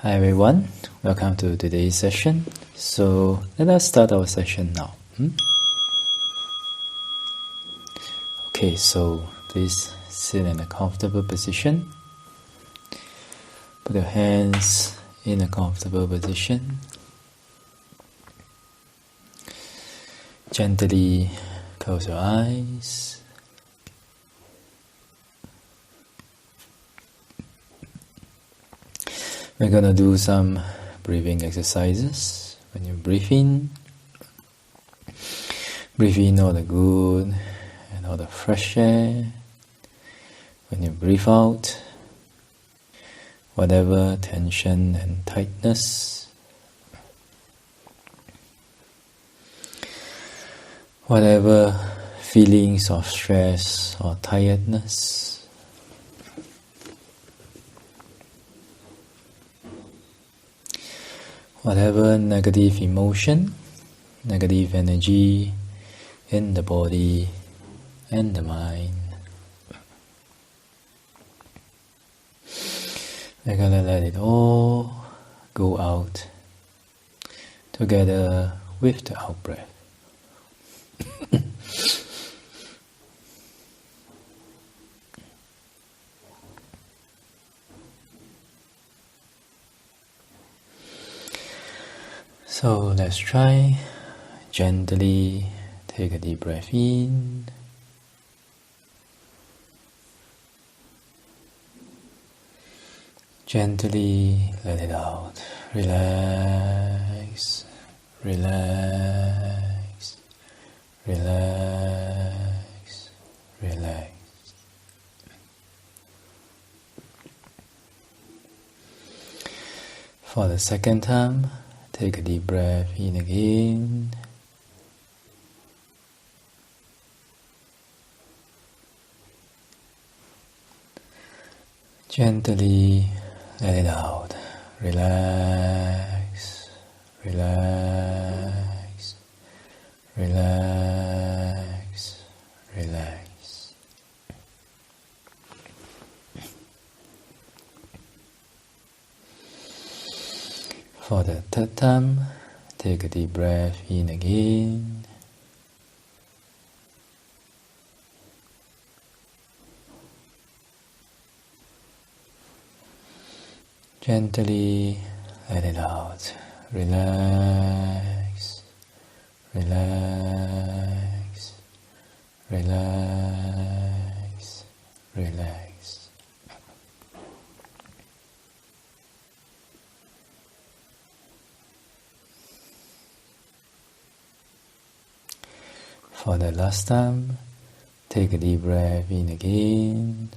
Hi everyone, welcome to today's session. So let us start our session now. Okay, so please sit in a comfortable position. Put your hands in a comfortable position. Gently close your eyes. We're going to do some breathing exercises. When you breathe in all the good and all the fresh air. When you breathe out, whatever tension and tightness, whatever feelings of stress or tiredness, whatever negative emotion, negative energy in the body and the mind. We're gonna let it all go out together with the out-breath. So let's try. Gently take a deep breath in. Gently let it out. Relax, relax, relax, relax. For the second time, take a deep breath in again. Gently let it out. Relax, relax, relax, relax. For the third time, take a deep breath in again. Gently let it out. Relax, relax, relax, relax. For the last time, take a deep breath in again.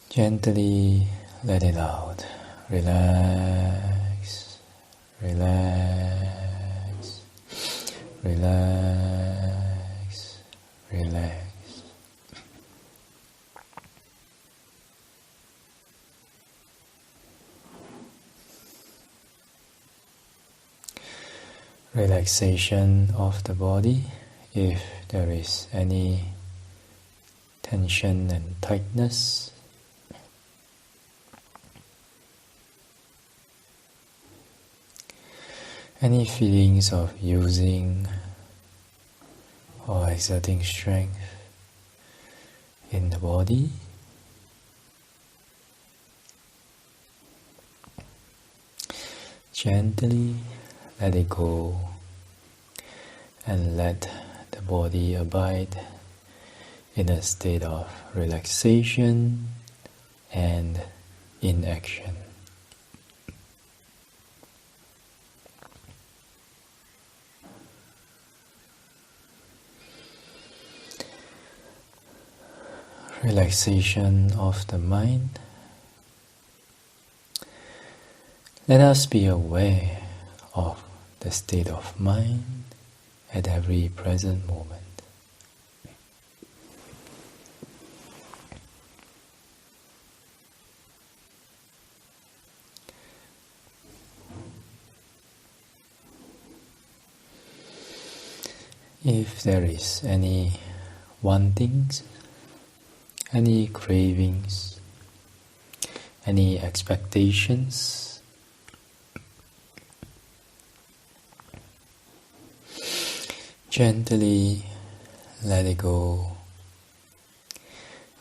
Gently let it out. Relax, relax, relax, relax. Relaxation of the body. If there is any tension and tightness, any feelings of using or exerting strength in the body, gently let it go and let the body abide in a state of relaxation and inaction. Relaxation of the mind. Let us be aware of the state of mind at every present moment. If there is any wantings, any cravings, any expectations. Gently let it go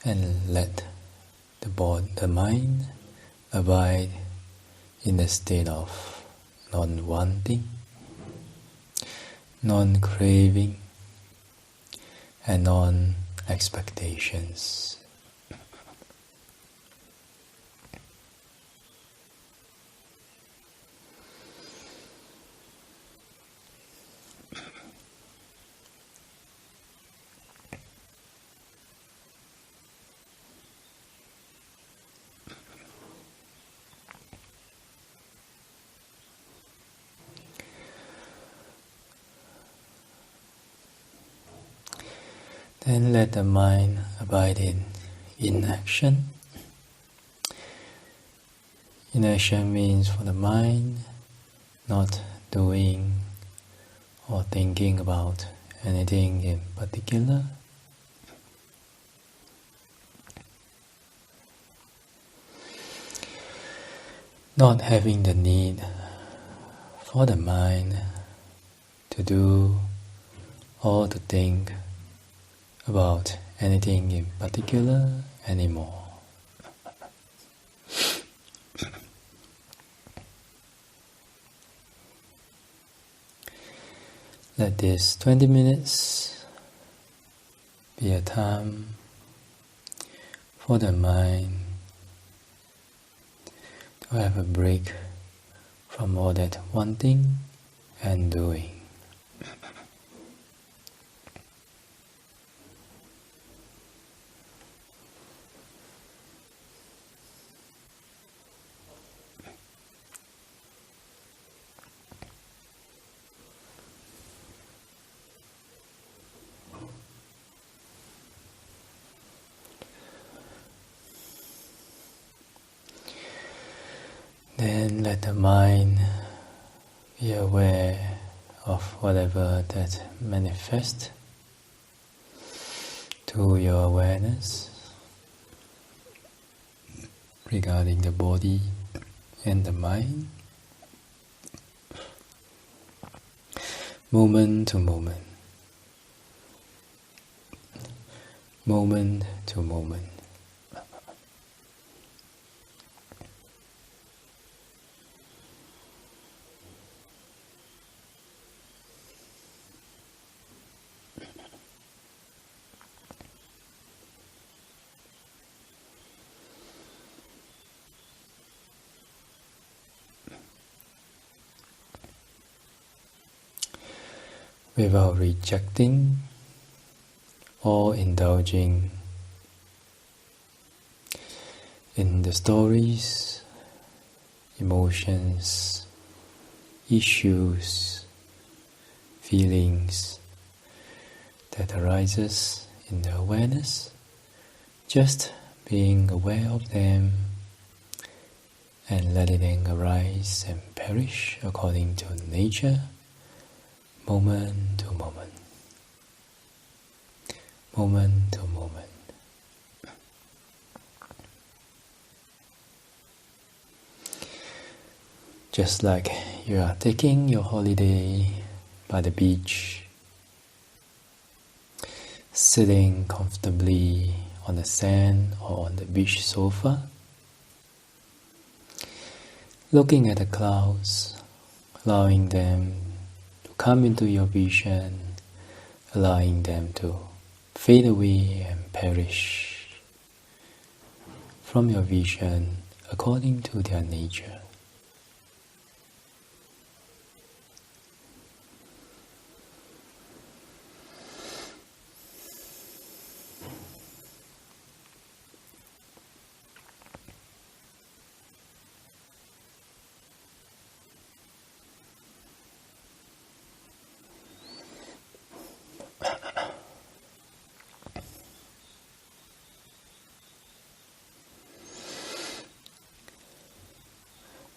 and let the mind abide in the state of non-wanting, non-craving, and non-expectations. Then let the mind abide in inaction. Inaction means for the mind not doing or thinking about anything in particular. Not having the need for the mind to do or to think about anything in particular anymore. Let this 20 minutes be a time for the mind to have a break from all that wanting and doing. Then let the mind be aware of whatever that manifests to your awareness regarding the body and the mind, moment to moment, moment to moment. Without rejecting or indulging in the stories, emotions, issues, feelings that arises in the awareness, just being aware of them and letting them arise and perish according to nature, moment to moment, moment to moment. Just like you are taking your holiday by the beach, sitting comfortably on the sand or on the beach sofa, looking at the clouds, allowing them to come into your vision, allowing them to fade away and perish from your vision according to their nature.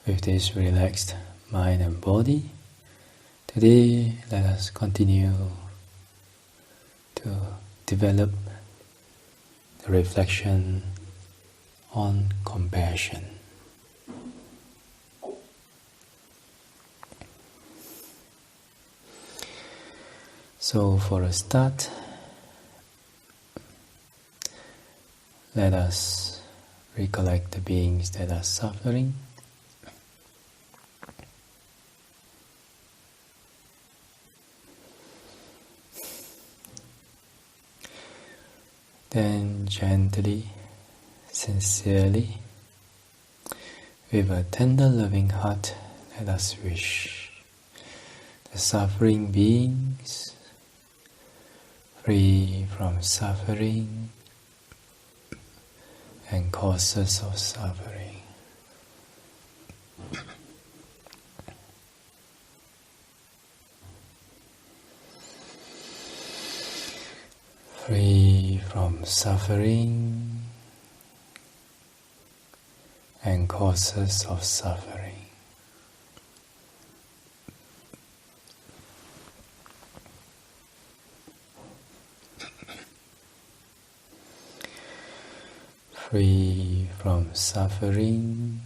With this relaxed mind and body, today let us continue to develop the reflection on compassion. So for a start, let us recollect the beings that are suffering. Then gently, sincerely, with a tender loving heart, let us wish the suffering beings free from suffering and causes of suffering. Free from suffering and causes of suffering. Free from suffering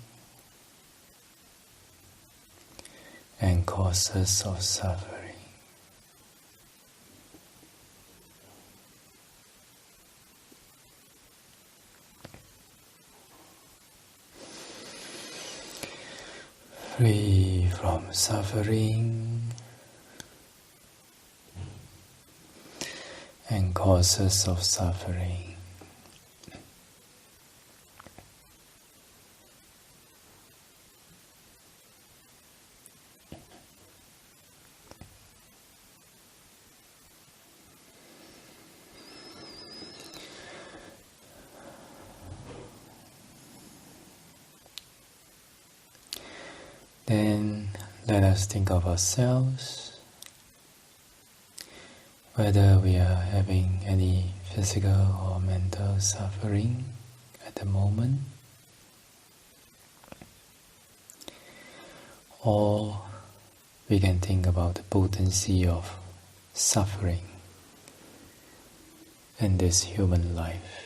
and causes of suffering. Free from suffering and causes of suffering. Then let us think of ourselves, whether we are having any physical or mental suffering at the moment, or we can think about the potency of suffering in this human life.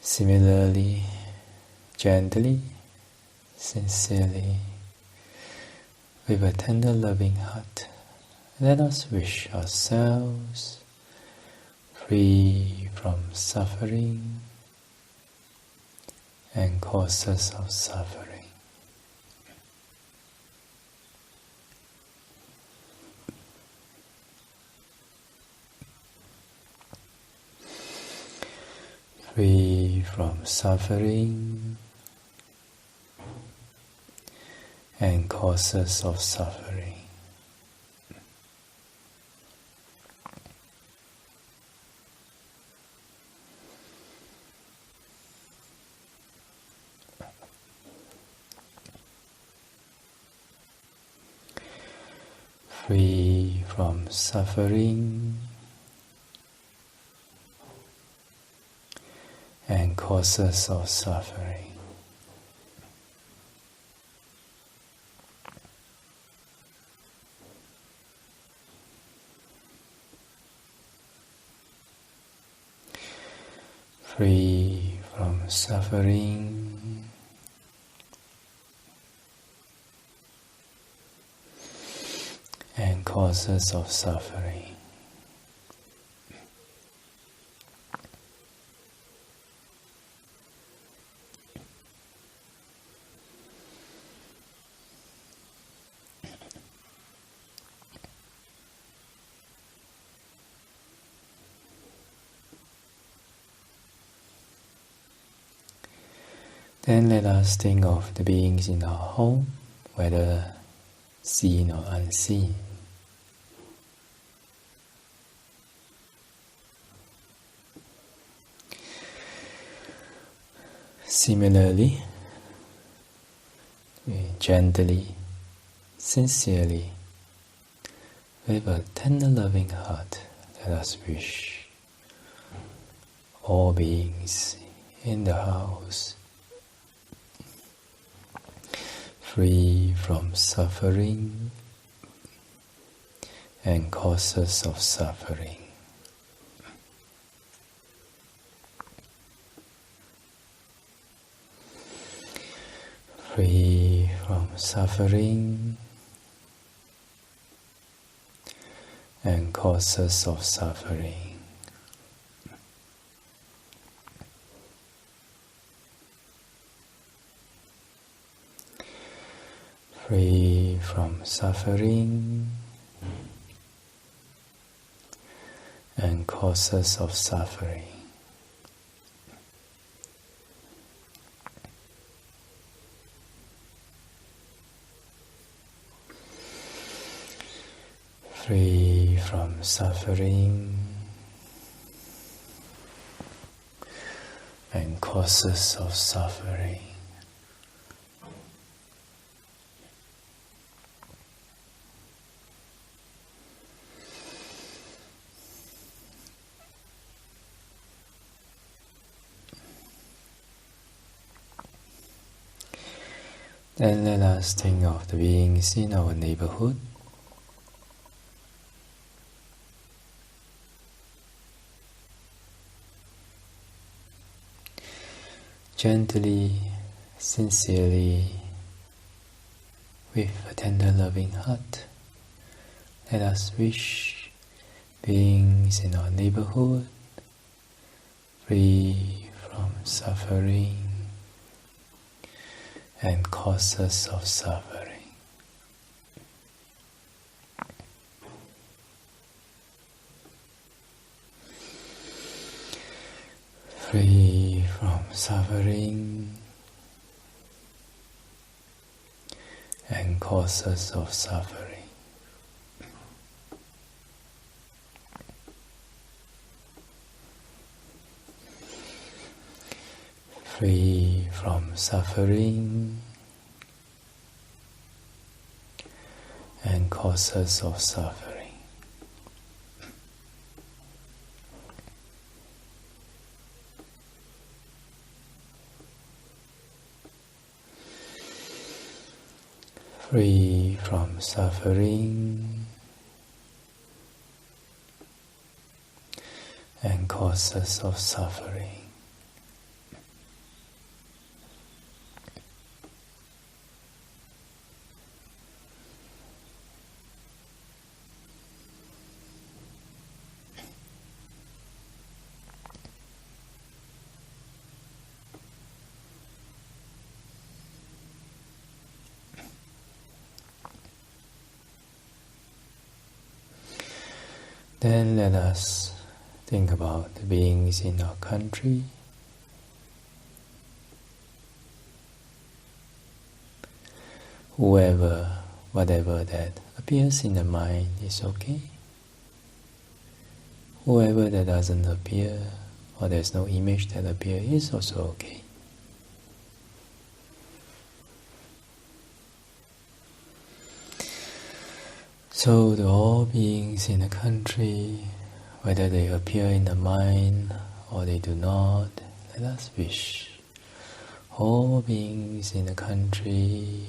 Similarly, gently, sincerely, with a tender loving heart, let us wish ourselves free from suffering and causes of suffering. Free from suffering and causes of suffering. Free from suffering and causes of suffering. Free from suffering and causes of suffering. Then let us think of the beings in our home, whether seen or unseen. Similarly, gently, sincerely, with a tender loving heart, let us wish all beings in the house free from suffering and causes of suffering. Free from suffering and causes of suffering. Free from suffering and causes of suffering. Free from suffering and causes of suffering. Then let us think of the beings in our neighborhood. Gently, sincerely, with a tender loving heart, let us wish beings in our neighborhood free from suffering and causes of suffering. Free from suffering and causes of suffering. Free from suffering and causes of suffering. Free from suffering and causes of suffering. Then let us think about the beings in our country. Whoever, whatever that appears in the mind is okay. Whoever that doesn't appear, or there's no image that appears, is also okay. So to all beings in the country, whether they appear in the mind or they do not, let us wish all beings in the country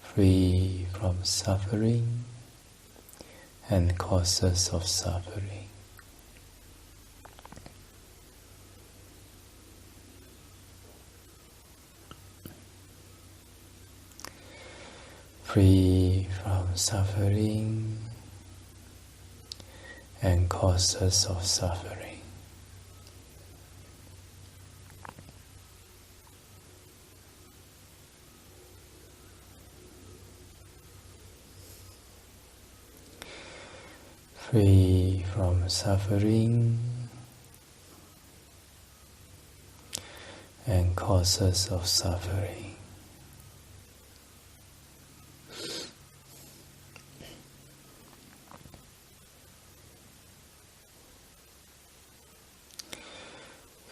free from suffering and causes of suffering. Free from suffering and causes of suffering. Free from suffering and causes of suffering.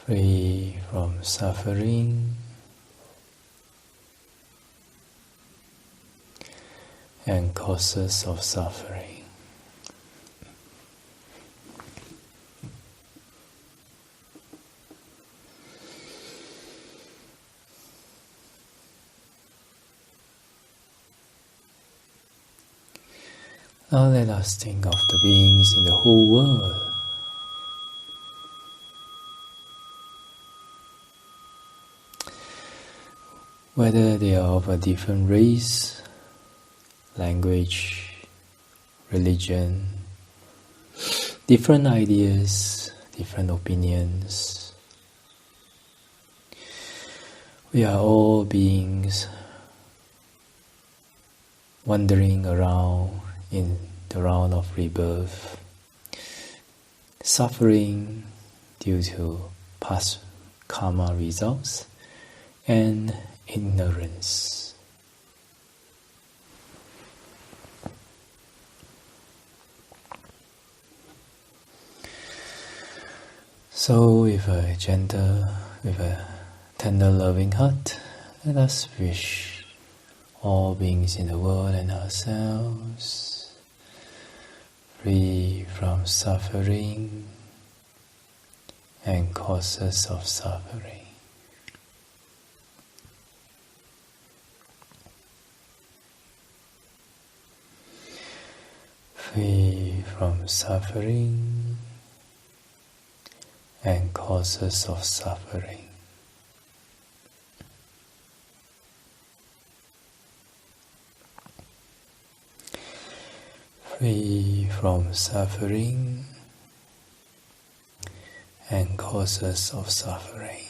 Free from suffering and causes of suffering. Now let us think of the beings in the whole world. Whether they are of a different race, language, religion, different ideas, different opinions. We are all beings wandering around in the round of rebirth, suffering due to past karma results and ignorance. So with a gentle, with a tender loving heart, let us wish all beings in the world and ourselves free from suffering and causes of suffering. Free from suffering and causes of suffering. Free from suffering and causes of suffering.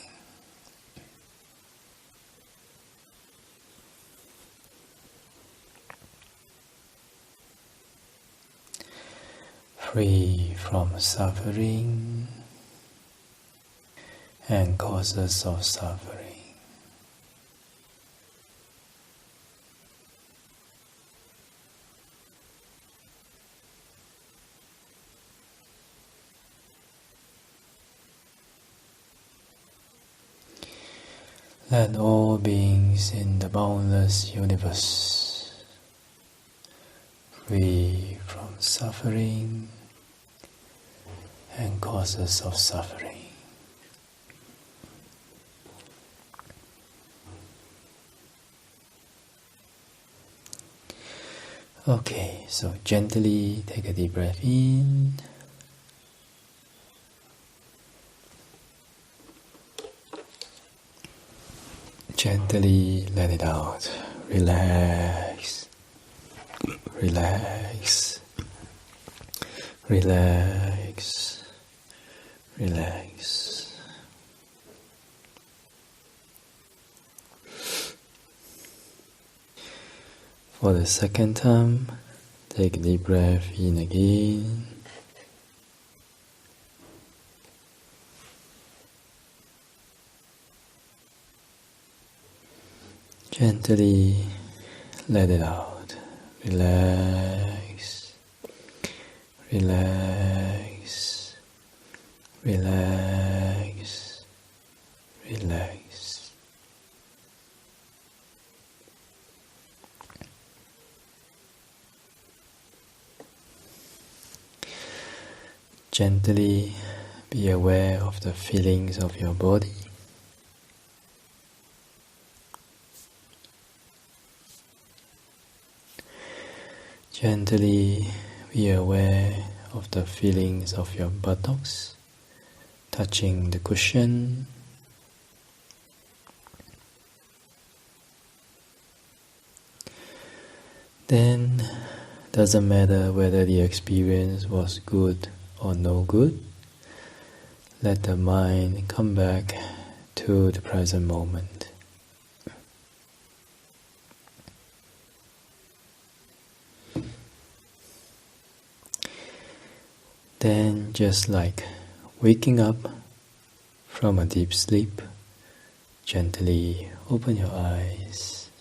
Free from suffering and causes of suffering. Let all beings in the boundless universe, free from suffering and causes of suffering. Okay, so gently take a deep breath in. Gently let it out. Relax. Relax. Relax. Relax. For the second time, take a deep breath in again. Gently let it out. Relax. Relax. Relax. Relax. Gently be aware of the feelings of your body. Gently be aware of the feelings of your buttocks touching the cushion. Then, doesn't matter whether the experience was good or no good, let the mind come back to the present moment. Then, just like waking up from a deep sleep, gently open your eyes.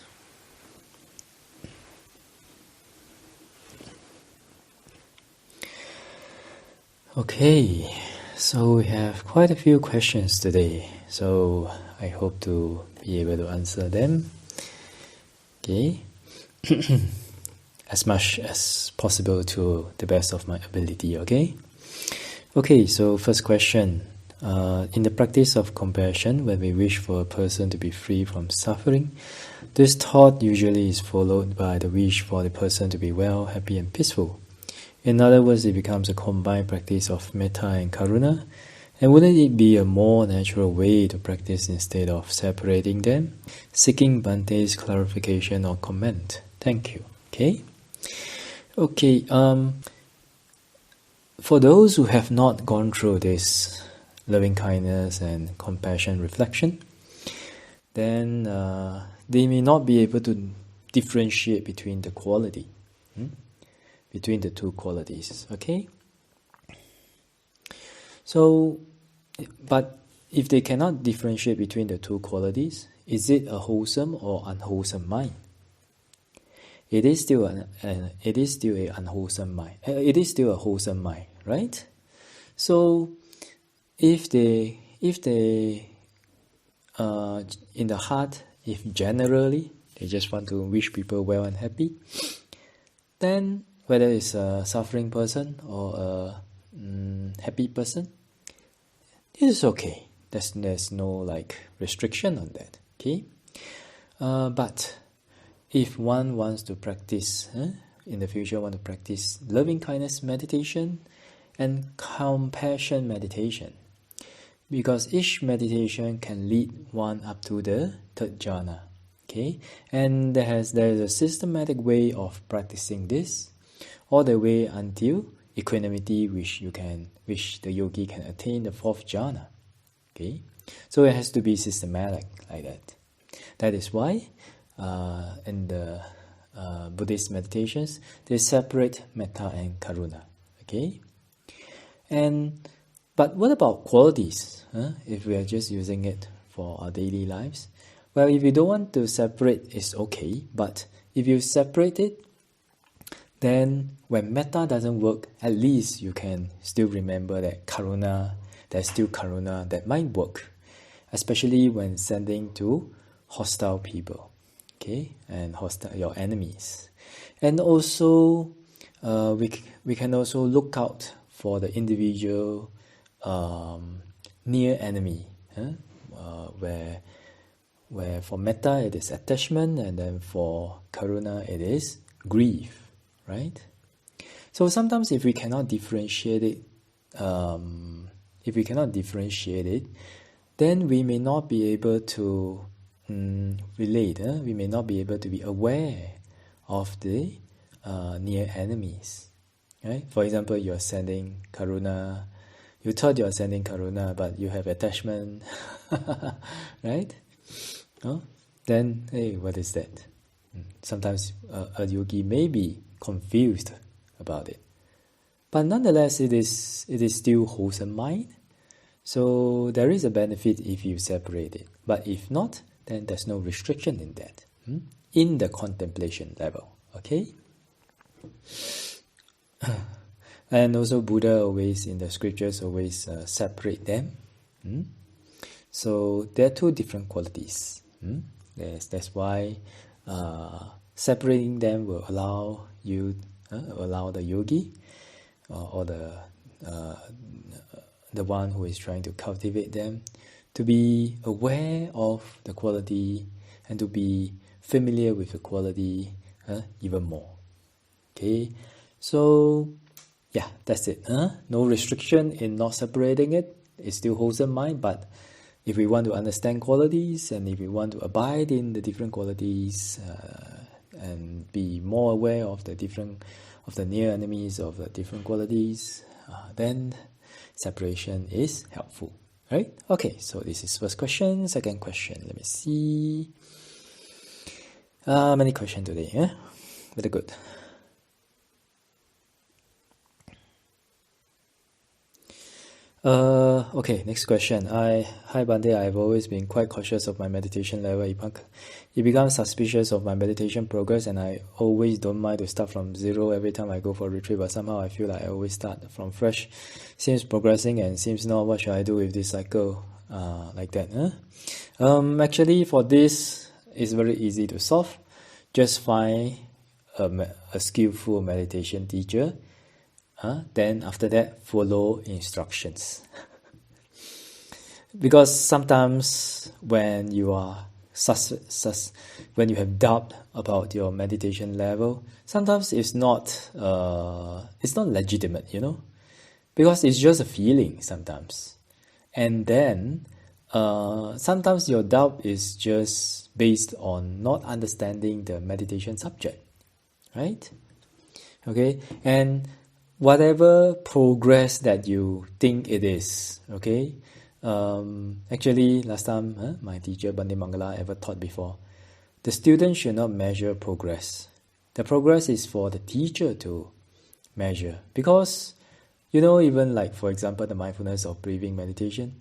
Okay, so we have quite a few questions today, so I hope to be able to answer them. Okay. As much as possible to the best of my ability, okay? Okay, so first question. In the practice of compassion, when we wish for a person to be free from suffering, this thought usually is followed by the wish for the person to be well, happy and peaceful. In other words, it becomes a combined practice of Mettā and Karuna. And wouldn't it be a more natural way to practice instead of separating them? Seeking Bhante's clarification or comment. Thank you. Okay, for those who have not gone through this loving kindness and compassion reflection, then they may not be able to differentiate between the quality, between the two qualities, okay? So, but if they cannot differentiate between the two qualities, is it a wholesome or unwholesome mind? It is still a unwholesome mind. It is still a wholesome mind, right? So, if they in the heart, if generally they just want to wish people well and happy, then whether it's a suffering person or a happy person, this is okay. There's no restriction on that. Okay, but if one wants to practice in the future, want to practice loving kindness meditation and compassion meditation, because each meditation can lead one up to the third jhana. Okay, and there is a systematic way of practicing this, all the way until equanimity, which the yogi can attain the fourth jhana. Okay, so it has to be systematic like that. That is why in the Buddhist meditations they separate Mettā and Karuna. Okay, but what about qualities? If we are just using it for our daily lives, well, if you don't want to separate, it's okay. But if you separate it, then when Mettā doesn't work, at least you can still remember that Karuna, there's still Karuna that might work, especially when sending to hostile people, okay, and your enemies. And also, we can also look out for the individual near enemy, where for Mettā it is attachment, and then for Karuna it is grief. Right? So sometimes if we cannot differentiate it, then we may not be able to relate. We may not be able to be aware of the near enemies. Right? For example, you are sending Karuna. You thought you are sending Karuna, but you have attachment. Right? Then, hey, what is that? Sometimes a yogi may be confused about it, but nonetheless it is still wholesome mind, so there is a benefit if you separate it. But if not, then there's no restriction in that, in the contemplation level. Okay. And also Buddha always in the scriptures always separate them. So there are two different qualities. That's why separating them will allow the yogi or the one who is trying to cultivate them to be aware of the quality and to be familiar with the quality even more. Okay, so yeah, that's it. No restriction in not separating it. It's still wholesome mind, but if we want to understand qualities and if we want to abide in the different qualities and be more aware of the near enemies of the different qualities, then separation is helpful. Right? Okay, so this is first question. Second question, let me see. Many questions today. Very good. Okay, next question. Hi Bhante, I've always been quite cautious of my meditation level. It becomes suspicious of my meditation progress, and I always don't mind to start from zero every time I go for a retreat, but somehow I feel like I always start from fresh. Seems progressing and seems not. What should I do with this cycle like that? Actually, for this, it's very easy to solve. Just find a skillful meditation teacher. Then after that, follow instructions. Because sometimes when you are when you have doubt about your meditation level, sometimes it's not legitimate, because it's just a feeling sometimes. And then sometimes your doubt is just based on not understanding the meditation subject, right? Okay, and whatever progress that you think it is, okay. Actually, last time my teacher Visuddhimagga ever taught before, the student should not measure progress. The progress is for the teacher to measure, because even like, for example, the mindfulness of breathing meditation,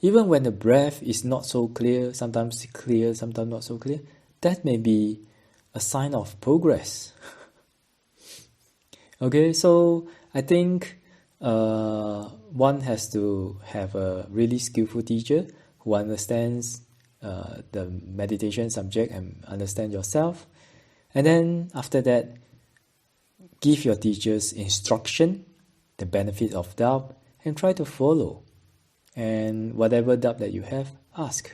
even when the breath is not so clear, sometimes not so clear, that may be a sign of progress. Okay, so I think one has to have a really skillful teacher who understands the meditation subject and understand yourself. And then after that, give your teachers instruction, the benefit of doubt, and try to follow. And whatever doubt that you have, ask.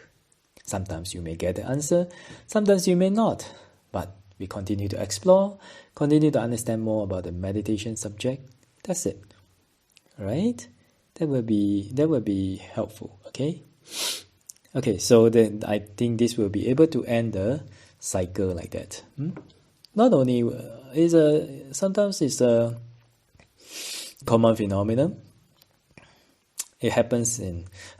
Sometimes you may get the answer, sometimes you may not. But we continue to explore, continue to understand more about the meditation subject. That's it. Right? That will be helpful. Okay? Okay, so then I think this will be able to end the cycle like that. Not only sometimes it's a common phenomenon. It happens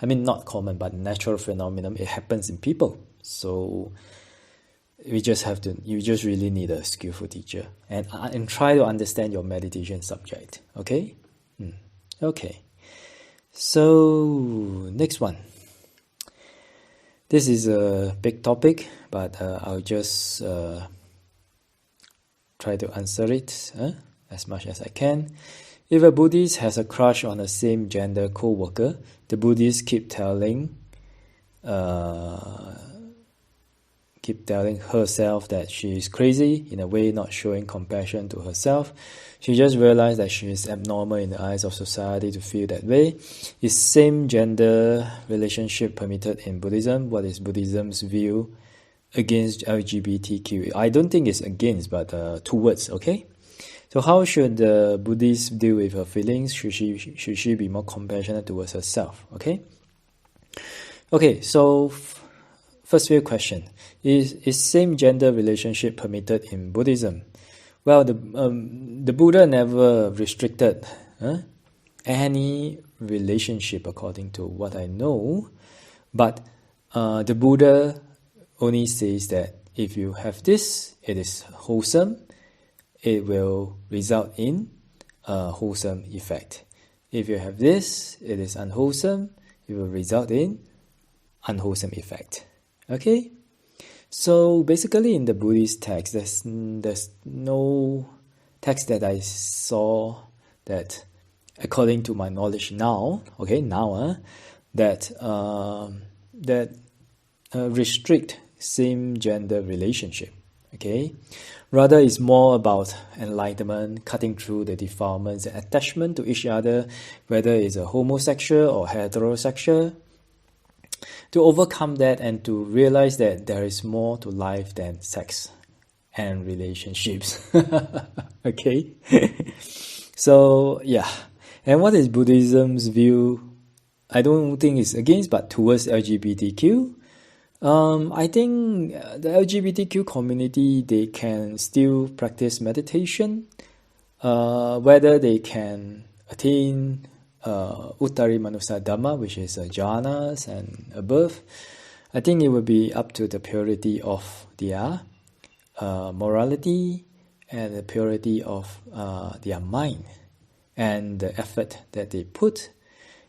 not common, but natural phenomenon. It happens in people. So you just really need a skillful teacher and try to understand your meditation subject. Okay? Okay. So next one. This is a big topic, but I'll just try to answer it as much as I can. If a Buddhist has a crush on a same-gender co-worker, the Buddhist keep telling herself that she is crazy, in a way not showing compassion to herself. She just realized that she is abnormal in the eyes of society to feel that way. Is same-gender relationship permitted in Buddhism? What is Buddhism's view against LGBTQ? I don't think it's against, but towards, okay? So how should the Buddhist deal with her feelings? Should she be more compassionate towards herself? Okay? Okay, so first few question. Is same-gender relationship permitted in Buddhism? Well, the Buddha never restricted any relationship according to what I know. But the Buddha only says that if you have this, it is wholesome. It will result in a wholesome effect. If you have this, it is unwholesome. It will result in unwholesome effect. Okay? So basically in the Buddhist text, there's no text that I saw that, according to my knowledge now, that restrict same-gender relationship. Okay? Rather, it's more about enlightenment, cutting through the defilements and attachment to each other, whether it's a homosexual or heterosexual, to overcome that and to realize that there is more to life than sex and relationships. Okay? So, yeah. And what is Buddhism's view? I don't think it's against, but towards LGBTQ. I think the LGBTQ community, they can still practice meditation, whether they can attain Uttari Manusa Dhamma, which is jhanas and above. I think it will be up to the purity of their morality and the purity of their mind and the effort that they put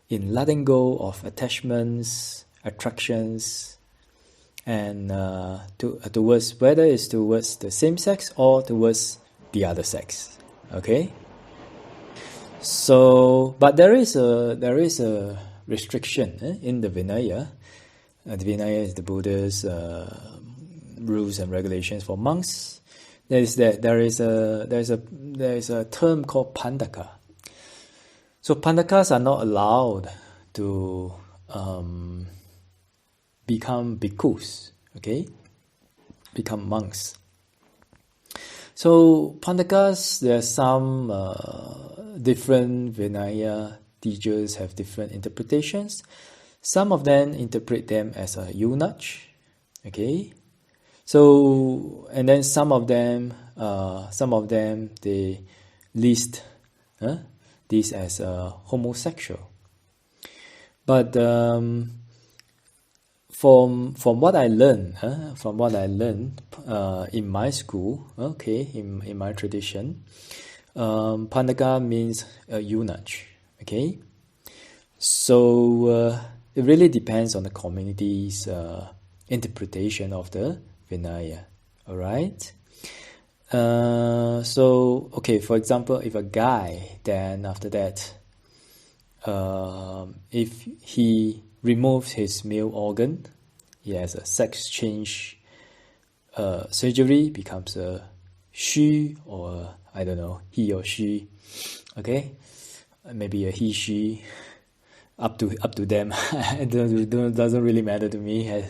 in letting go of attachments, attractions, and towards, whether it's towards the same sex or towards the other sex. Okay? So, but there is a restriction in the Vinaya. The Vinaya is the Buddha's rules and regulations for monks. There is a term called Pandaka. So Pandakas are not allowed to become bhikkhus. okay, become monks. So Pandakas, there are some different Vinaya teachers have different interpretations. Some of them interpret them as a eunuch, okay. So, and then some of them they list this as a homosexual. But from what I learned, in my school, okay, in my tradition, Pandaka means a eunuch, okay. So it really depends on the community's interpretation of the Vinaya. All right. So okay, for example, if a guy, then after that, if he removes his male organ, he has a sex change surgery, becomes a she, or I don't know, he or she, okay, maybe a he, she, up to them. It doesn't really matter to me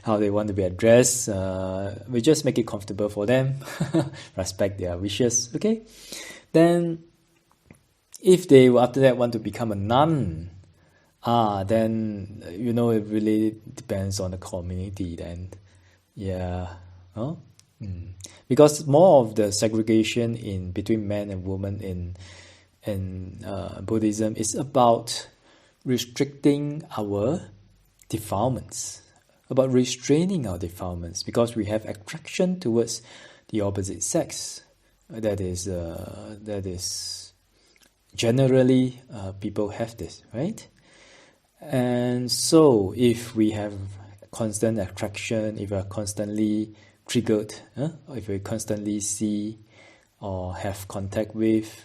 how they want to be addressed. We just make it comfortable for them, respect their wishes, okay. Then if they after that want to become a nun, then it really depends on the community then. Yeah. Because more of the segregation in between men and women in Buddhism is about restricting our defilements, about restraining our defilements, because we have attraction towards the opposite sex. That is generally people have this, right? And so if we have constant attraction, if we are constantly triggered, if we constantly see or have contact with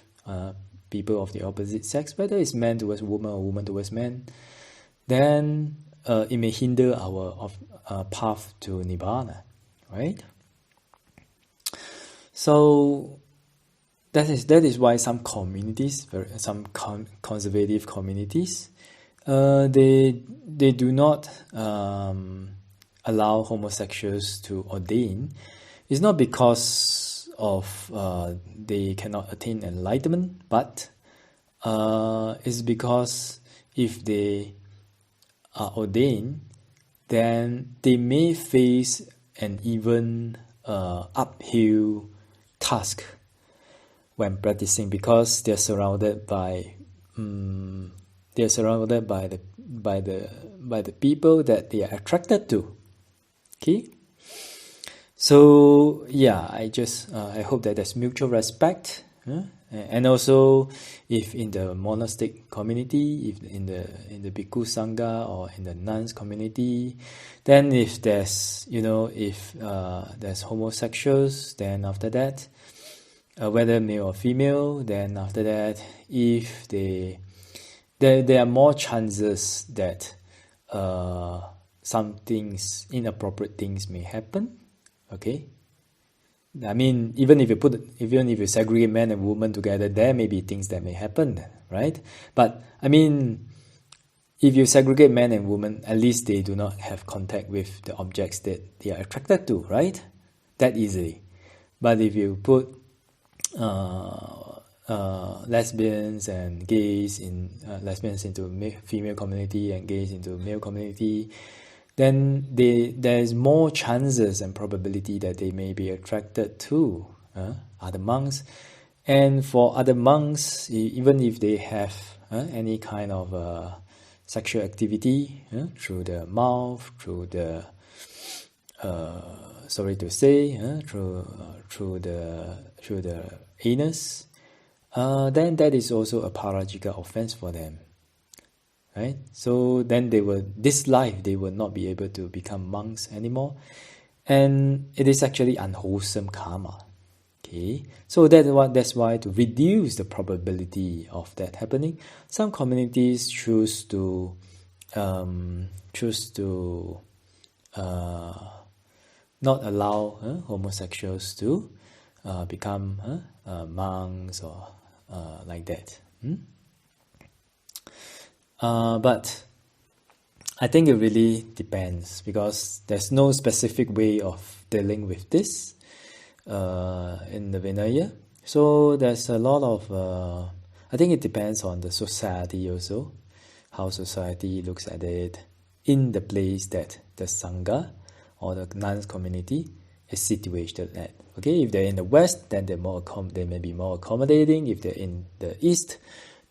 people of the opposite sex, whether it's man towards woman or woman towards man, then it may hinder our path to Nibbana, right? So that is why some communities, some conservative communities, they do not allow homosexuals to ordain. It's not because of they cannot attain enlightenment, but it's because if they are ordained, then they may face an even uphill task when practicing, because they're surrounded by the people that they are attracted to. Okay. So yeah, I hope that there's mutual respect, and also if in the monastic community, if in the bhikkhu sangha or in the nuns community, then if there's there's homosexuals, then after that, whether male or female, then after that, if there are more chances that some things, inappropriate things may happen. Okay, I mean, even if you segregate men and women together, there may be things that may happen, right? But I mean, if you segregate men and women, at least they do not have contact with the objects that they are attracted to, right? That easily. But if you put lesbians and gays lesbians into female community and gays into male community, then there is more chances and probability that they may be attracted to other monks. And for other monks, even if they have any kind of sexual activity through the mouth, through the through the anus, then that is also a parajika offense for them. Right? So then they will not be able to become monks anymore, and it is actually unwholesome karma. Okay, so that's why to reduce the probability of that happening, some communities choose to not allow homosexuals to become monks or like that. But I think it really depends, because there's no specific way of dealing with this in the Vinaya. So there's a lot of, I think it depends on the society also, how society looks at it in the place that the Sangha or the nuns community is situated at. Okay, if they're in the West, then they may be more accommodating. If they're in the East,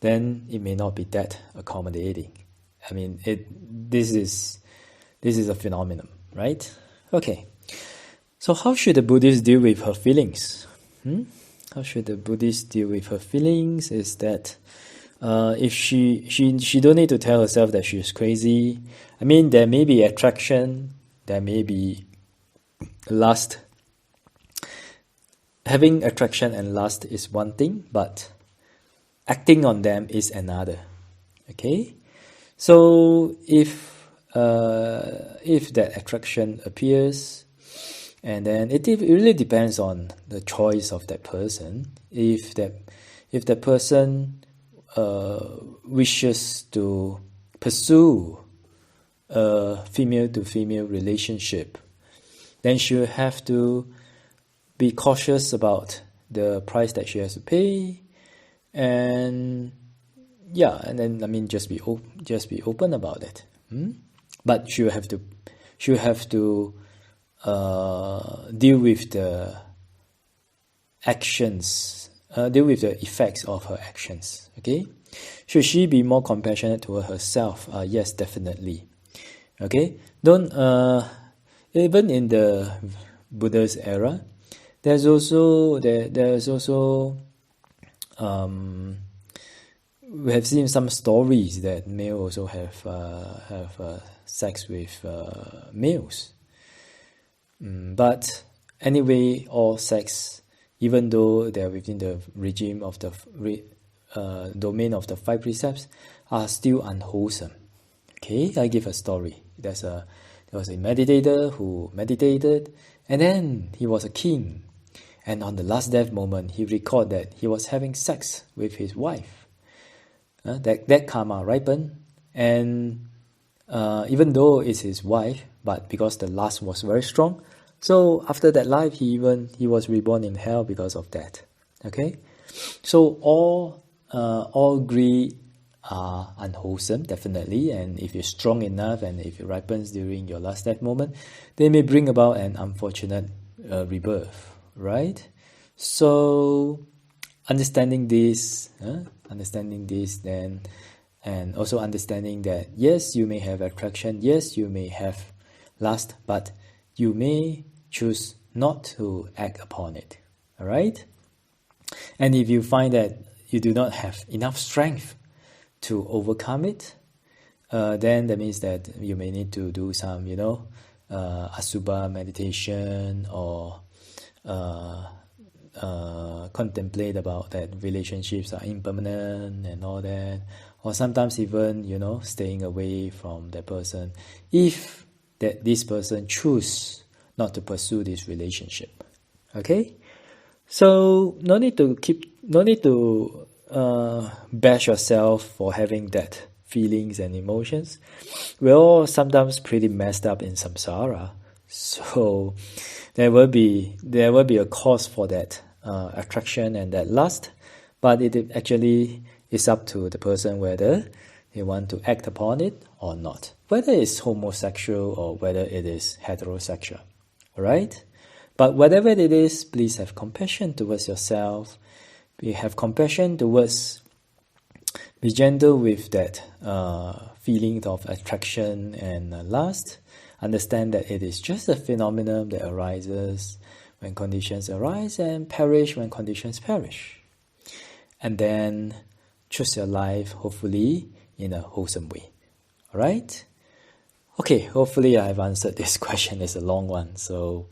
then it may not be that accommodating. I mean, this is a phenomenon, right? Okay. So how should the Buddhist deal with her feelings? How should the Buddhist deal with her feelings? Is that if she don't need to tell herself that she's crazy. I mean, there may be attraction, there may be lust. Having attraction and lust is one thing, but acting on them is another. Okay? So if that attraction appears, and then it really depends on the choice of that person. If that person wishes to pursue a female-to-female relationship, then she will have to be cautious about the price that she has to pay, and then I mean just be open about it. But she will have to deal with the actions, deal with the effects of her actions. Okay, should she be more compassionate toward herself? Yes, definitely. Okay, don't even in the Buddha's era, there's also we have seen some stories that male also have sex with males. But anyway, all sex, even though they're within the regime of the domain of the 5 precepts, are still unwholesome. Okay, I give a story. There was a meditator who meditated, and then he was a king. And on the last death moment, he recalled that he was having sex with his wife. That karma ripened, and even though it's his wife, but because the lust was very strong, so after that life, he was reborn in hell because of that. Okay, so all greed are unwholesome, definitely, and if you're strong enough and if it ripens during your last death moment, they may bring about an unfortunate rebirth, right? So understanding this then, and also understanding that yes, you may have attraction, yes, you may have lust, but you may choose not to act upon it. All right? And if you find that you do not have enough strength to overcome it, then that means that you may need to do some, asubha meditation, or contemplate about that relationships are impermanent and all that, or sometimes even staying away from that person if that this person choose not to pursue this relationship. Okay, so no need to bash yourself for having that feelings and emotions. We're all sometimes pretty messed up in samsara, so there will be a cause for that attraction and that lust, but it actually is up to the person whether they want to act upon it or not, whether it's homosexual or whether it is heterosexual. Alright? But whatever it is, please have compassion towards yourself. Be gentle with that feeling of attraction and lust. Understand that it is just a phenomenon that arises when conditions arise and perish when conditions perish. And then choose your life, hopefully, in a wholesome way. Alright? Okay, hopefully I have answered this question. It's a long one, so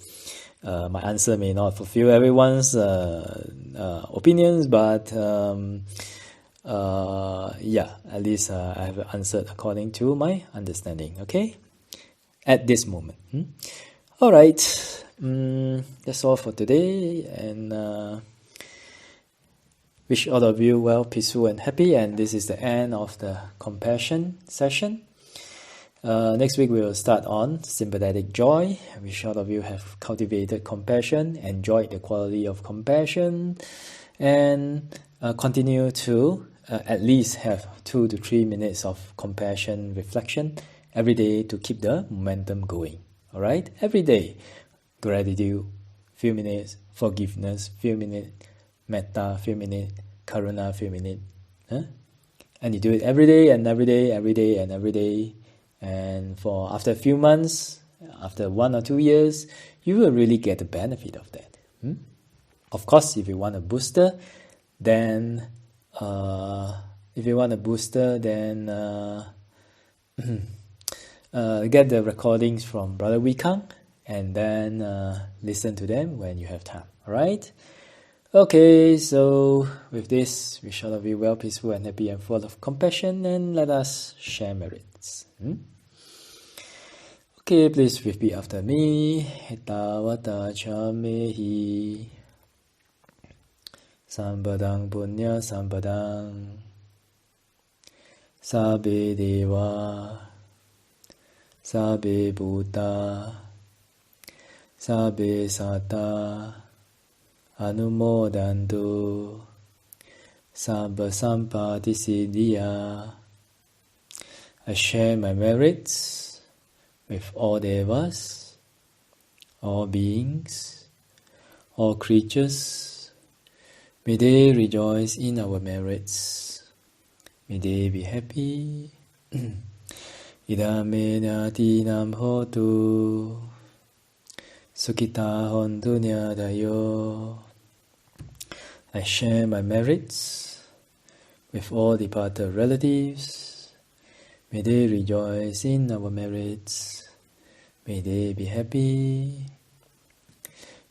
my answer may not fulfill everyone's opinions, but at least I have answered according to my understanding, okay? At this moment. Alright, that's all for today, and wish all of you well, peaceful and happy, and this is the end of the compassion session. Next week we will start on sympathetic joy. I wish all of you have cultivated compassion, enjoyed the quality of compassion, and continue to at least have 2 to 3 minutes of compassion reflection every day to keep the momentum going. Alright? Every day. Gratitude, few minutes. Forgiveness, few minutes. Mettā, few minutes. Karuna, few minutes. And you do it every day and every day, every day and every day. And for after a few months, after 1 or 2 years, you will really get the benefit of that. Of course, if you want a booster, then get the recordings from Brother Wikang and then listen to them when you have time. Alright? Okay, so with this, wish all of you well, peaceful and happy and full of compassion, and let us share merits. Okay, please repeat after me. Theravada chamehi sampadang punya sampadang sabbe deva sabbe bhuta sabbe satta anumodantu sabba sampati siddhya. I share my merits with all devas, all beings, all creatures. May they rejoice in our merits. May they be happy. Idame natinam hotu Sukhita hontu nyadayo. I share my merits with all departed relatives. May they rejoice in our merits. May they be happy.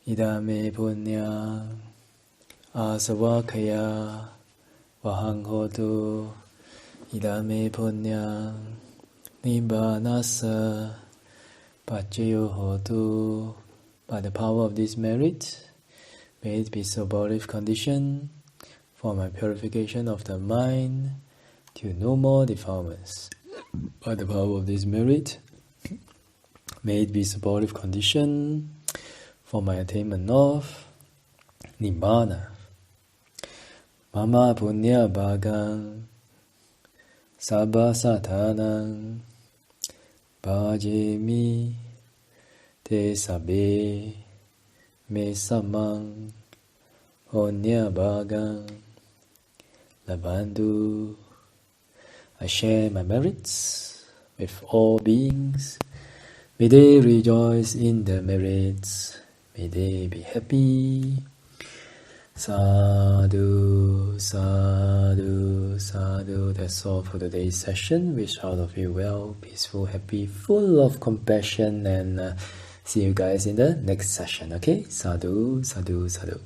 Idame punya asavakaya vahang hotu. Idame punya nibbānassa paccaya hotu. By the power of this merit, may it be supportive condition for my purification of the mind to no more defilements. By the power of this merit, may it be supportive condition for my attainment of Nibbāna. Mama punya bhagang sabba satanang bhajemi te sabbe me samang punya bhagang labantu. I share my merits with all beings. May they rejoice in their merits. May they be happy. Sadhu, sadhu, sadhu. That's all for today's session. Wish all of you well, peaceful, happy, full of compassion, and see you guys in the next session. Okay? Sadhu, sadhu, sadhu.